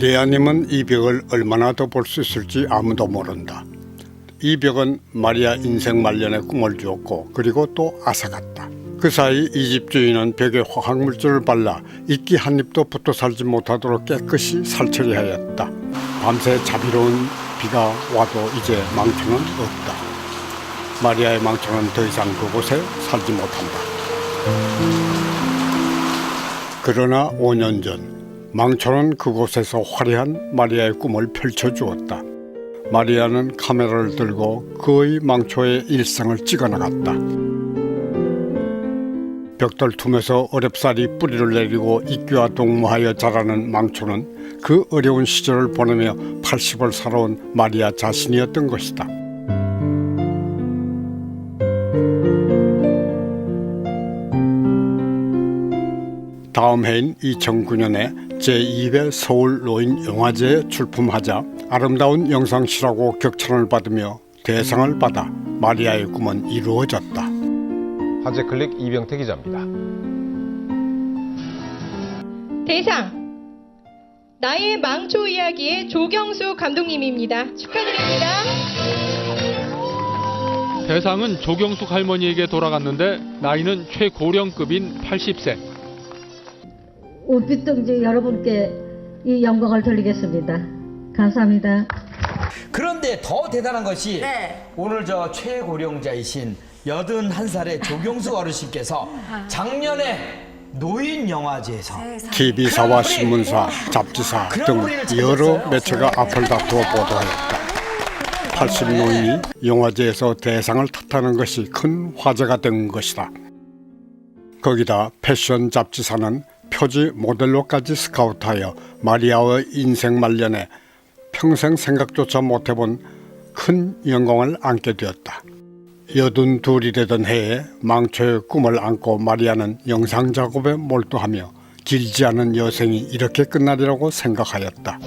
마리아님은 이 벽을 얼마나 더 볼 수 있을지 아무도 모른다. 이 벽은 마리아 인생 말년에 꿈을 주었고 그리고 또 앗아갔다. 그 사이 이 집 주인은 벽에 화학물질을 발라 이끼 한 입도 붙어 살지 못하도록 깨끗이 살처리하였다. 밤새 자비로운 비가 와도 이제 망초는 없다. 마리아의 망초는 더 이상 그곳에 살지 못한다. 그러나 5년 전 망초는 그곳에서 화려한 마리아의 꿈을 펼쳐주었다. 마리아는 카메라를 들고 그의 망초의 일상을 찍어나갔다. 벽돌 틈에서 어렵사리 뿌리를 내리고 이끼와 동무하여 자라는 망초는 그 어려운 시절을 보내며 80을 살아온 마리아 자신이었던 것이다. 다음 해인 2009년에 제2회 서울 노인 영화제에 출품하자 아름다운 영상실하고 격찬을 받으며 대상을 받아 마리아의 꿈은 이루어졌다. 화제클릭 이병태 기자입니다. 대상 나의 망초 이야기의 조경수 감독님입니다. 축하드립니다. 대상은 조경숙 할머니에게 돌아갔는데 나이는 최고령급인 80세. 우빛둥지 여러분께 이 영광을 돌리겠습니다. 감사합니다. 그런데 더 대단한 것이 오늘 저 최고령자이신 81살의 조경숙 어르신께서 작년에 노인 영화제에서 TV사와 신문사, 잡지사 등 여러 매체가 앞을 다투어 보도했다. 80 노인이 영화제에서 대상을 탓하는 것이 큰 화제가 된 것이다. 거기다 패션 잡지사는 표지 모델로까지 스카우트하여 마리아의 인생 말년에 평생 생각조차 못해본 큰 영광을 안게 되었다. 82이 되던 해에 망초의 꿈을 안고 마리아는 영상 작업에 몰두하며 길지 않은 여생이 이렇게 끝나리라고 생각하였다.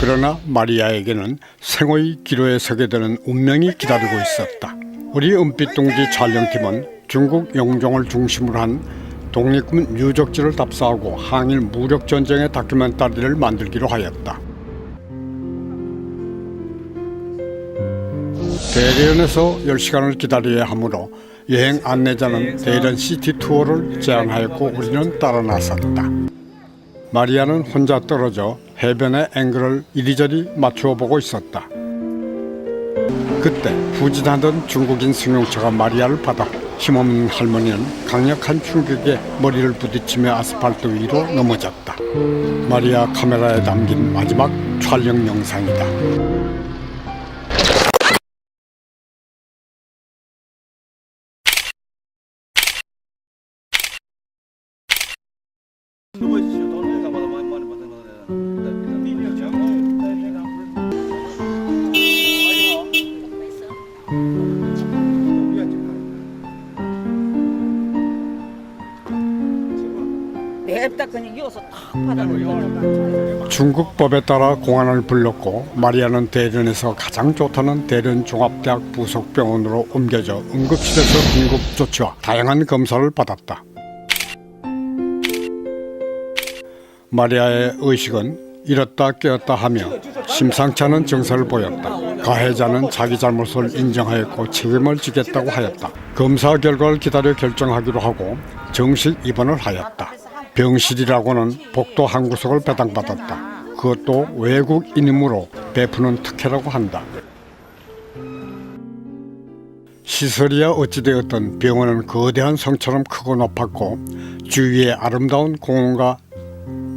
그러나 마리아에게는 생의 기로에 서게 되는 운명이 기다리고 있었다. 우리 은빛둥지 촬영팀은 중국 영종을 중심으로 한 독립군 유적지를 답사하고 항일 무력전쟁의 다큐멘터리를 만들기로 하였다. 대련에서 10시간을 기다려야 하므로 여행 안내자는 대련 시티 투어를 제안하였고 우리는 따라 나섰다. 마리아는 혼자 떨어져 해변의 앵글을 이리저리 맞추어 보고 있었다. 그때 후진하던 중국인 승용차가 마리아를 받아 힘없는 할머니는 강력한 충격에 머리를 부딪히며 아스팔트 위로 넘어졌다. 마리아 카메라에 담긴 마지막 촬영 영상이다. 중국법에 따라 공안을 불렀고 마리아는 대련에서 가장 좋다는 대련종합대학 부속병원으로 옮겨져 응급실에서 긴급 조치와 다양한 검사를 받았다. 마리아의 의식은 잃었다 깨었다 하며 심상치 않은 증세를 보였다. 가해자는 자기 잘못을 인정하였고 책임을 지겠다고 하였다. 검사 결과를 기다려 결정하기로 하고 정식 입원을 하였다. 병실이라고는 복도 한 구석을 배당받았다. 그것도 외국인이므로 베푸는 특혜라고 한다. 시설이야 어찌되었든 병원은 거대한 성처럼 크고 높았고 주위에 아름다운 공원과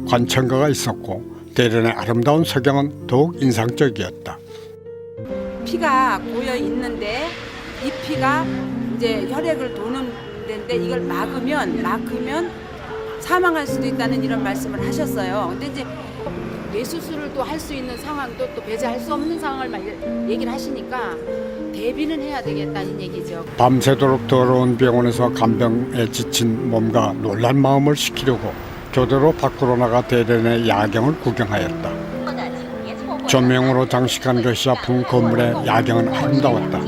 관청가가 있었고 대련의 아름다운 석양은 더욱 인상적이었다. 피가 고여 있는데 이 피가 이제 혈액을 도는 데인데 이걸 막으면 사망할 수도 있다는 이런 말씀을 하셨어요. 근데 이제 뇌수술을 또 할 수 있는 상황도 또 배제할 수 없는 상황을 얘기를 하시니까 대비는 해야 되겠다는 얘기죠. 밤새도록 더러운 병원에서 간병에 지친 몸과 놀란 마음을 식히려고 교대로 밖으로 나가 대련의 야경을 구경하였다. 조명으로 장식한 러시아풍 건물의 야경은 아름다웠다.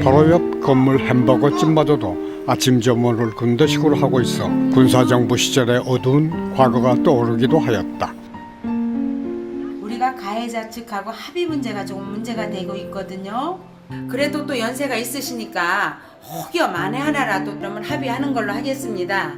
바로 옆 건물 햄버거 집마저도 아침 저문을 군더식으로 하고 있어 군사정부 시절의 어두운 과거가 떠오르기도 하였다. 우리가 가해자 측하고 합의 문제가 조금 문제가 되고 있거든요. 그래도 또 연세가 있으시니까 혹여 만에 하나라도 그러면 합의하는 걸로 하겠습니다.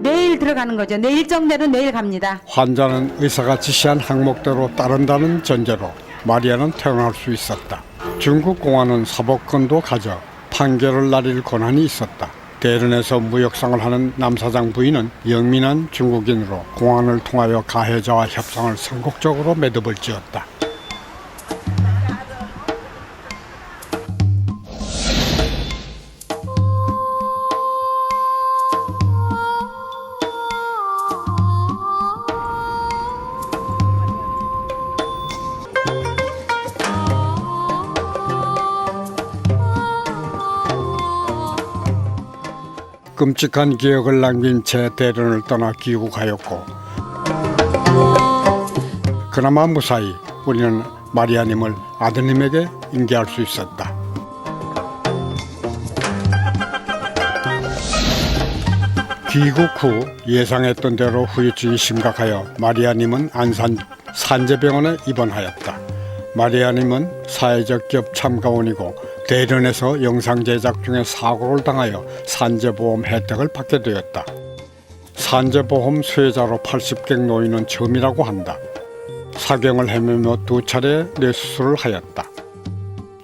내일 들어가는 거죠. 내 일정대로 내일 갑니다. 환자는 의사가 지시한 항목대로 따른다는 전제로 마리아는 퇴원할 수 있었다. 중국 공안은 사법권도 가져 판결을 내릴 권한이 있었다. 대련에서 무역상을 하는 남사장 부인은 영민한 중국인으로 공안을 통하여 가해자와 협상을 선곡적으로 매듭을 지었다. 끔찍한 기억을 남긴 채 대련을 떠나 귀국하였고, 그나마 무사히 우리는 마리아님을 아드님에게 인계할 수 있었다. 귀국 후 예상했던 대로 후유증이 심각하여 마리아님은 안산 산재병원에 입원하였다. 마리아님은 사회적 기업 참가원이고 대련에서 영상 제작 중에 사고를 당하여 산재보험 혜택을 받게 되었다. 산재보험 수혜자로 80객 노인은 처음이라고 한다. 사경을 헤매며 2차례 뇌수술을 하였다.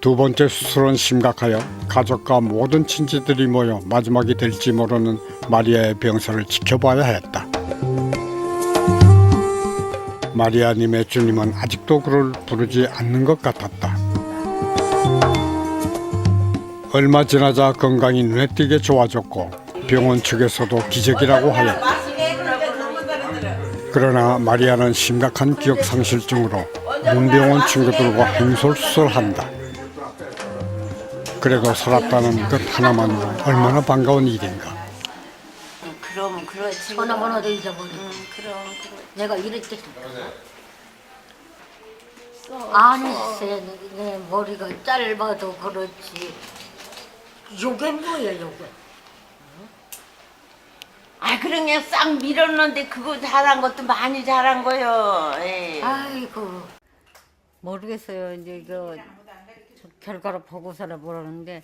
두 번째 수술은 심각하여 가족과 모든 친지들이 모여 마지막이 될지 모르는 마리아의 병세를 지켜봐야 했다. 마리아님의 주님은 아직도 그를 부르지 않는 것 같았다. 얼마 지나자 건강이 눈에 띄게 좋아졌고 병원 측에서도 기적이라고 하였다. 그러나 마리아는 심각한 기억상실증으로 문병원 친구들과 행솔수설한다. 그래도 살았다는 것 하나만으로 얼마나 반가운 일인가. 그럼 그렇지. 전화번호도 잊어버려. 그럼 내가 이랬지. 아니, 내 머리가 짧아도 그렇지. 요게 뭐야, 요게? 아 그냥 싹 밀었는데 그거 잘한 것도 많이 잘한 거요. 에이. 아이고. 모르겠어요. 이제 이거 결과를 보고서라 모르는데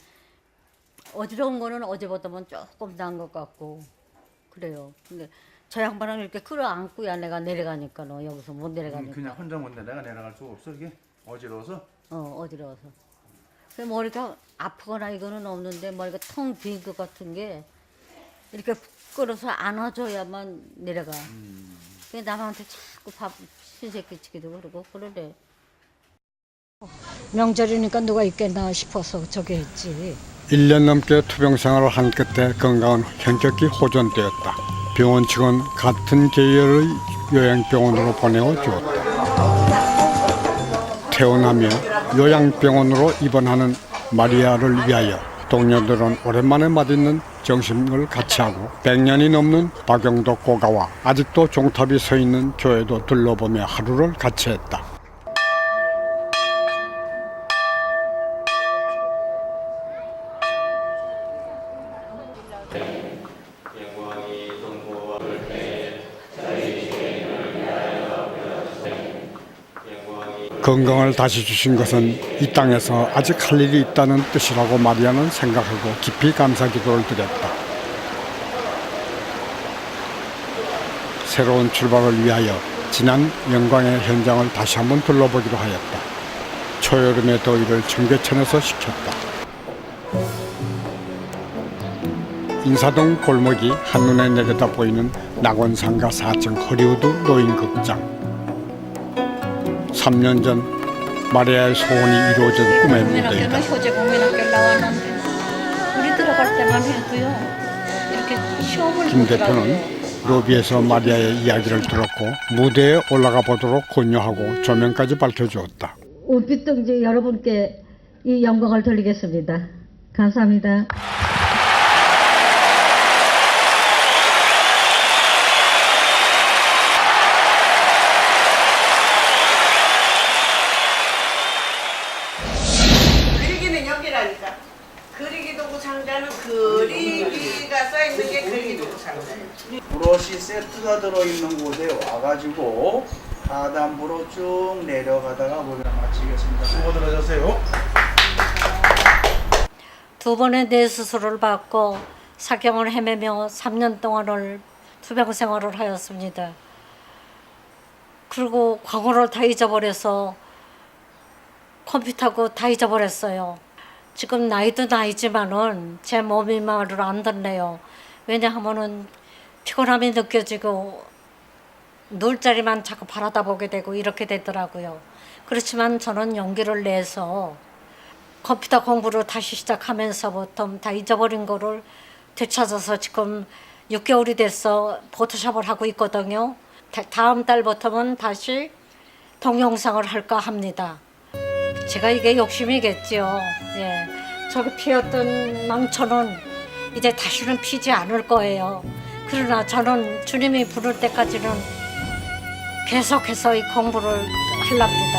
어지러운 거는 어제보다는 조금 나은 것 같고 그래요. 근데 저 양반은 이렇게 끌어안고야 내가 내려가니까 너 여기서 못 내려가니까. 그냥 혼자 못 내려갈 수가 없어 이게 어지러워서. 어지러워서. 그래서 머리가 아프거나 이거는 없는데 머리가 텅 빈 것 같은 게 이렇게 끌어서 안아줘야만 내려가. 그게 남한테 자꾸 밥 신세끼치기도 그러고 그러래. 명절이니까 누가 있겠나 싶어서 저기 했지. 1년 넘게 투병 생활을 한 끝에 건강은 현격히 호전되었다. 병원 측은 같은 계열의 요양병원으로 보내어 주었다. 퇴원하며 요양병원으로 입원하는 마리아를 위하여 동료들은 오랜만에 맛있는 점심을 같이 하고 100년이 넘는 박영도 고가와 아직도 종탑이 서 있는 교회도 둘러보며 하루를 같이 했다. 건강을 다시 주신 것은 이 땅에서 아직 할 일이 있다는 뜻이라고 마리아는 생각하고 깊이 감사 기도를 드렸다. 새로운 출발을 위하여 지난 영광의 현장을 다시 한번 둘러보기로 하였다. 초여름의 더위를 청계천에서 식혔다. 인사동 골목이 한눈에 내려다 보이는 낙원상가 4층 허리우드 노인극장. 3년 전 마리아의 소원이 이루어진 꿈의 무대이다. 효재국민학교 나왔는데 우리 들어갈 때만 해도요 이렇게 시험을 김 대표는 로비에서 마리아의 이야기를 들었고 무대에 올라가 보도록 권유하고 조명까지 밝혀주었다. 우빛둥지 여러분께 이 영광을 돌리겠습니다. 감사합니다. 그리기는 여기라니까. 그리기도 그 상자는 그리 브러쉬 세트가 들어있는 곳에 와가지고 하단부로 쭉 내려가다가 보면 마치겠습니다. 수고들 하셨어요. 2번의 뇌수술을 받고 사경을 헤매며 3년 동안을 투병 생활을 하였습니다. 그리고 과거를 다 잊어버려서 컴퓨터하고 다 잊어버렸어요. 지금 나이도 나이지만은 제 몸이 말을 안 듣네요. 왜냐하면은 피곤함이 느껴지고 누울 자리만 자꾸 바라다 보게 되고 이렇게 되더라고요. 그렇지만 저는 용기를 내서 컴퓨터 공부를 다시 시작하면서부터 다 잊어버린 거를 되찾아서 지금 6개월이 돼서 포토샵을 하고 있거든요. 다음 달부터는 다시 동영상을 할까 합니다. 제가 이게 욕심이겠지요. 예. 저기 피었던 망초는 이제 다시는 피지 않을 거예요. 그러나 저는 주님이 부를 때까지는 계속해서 이 공부를 하렵니다.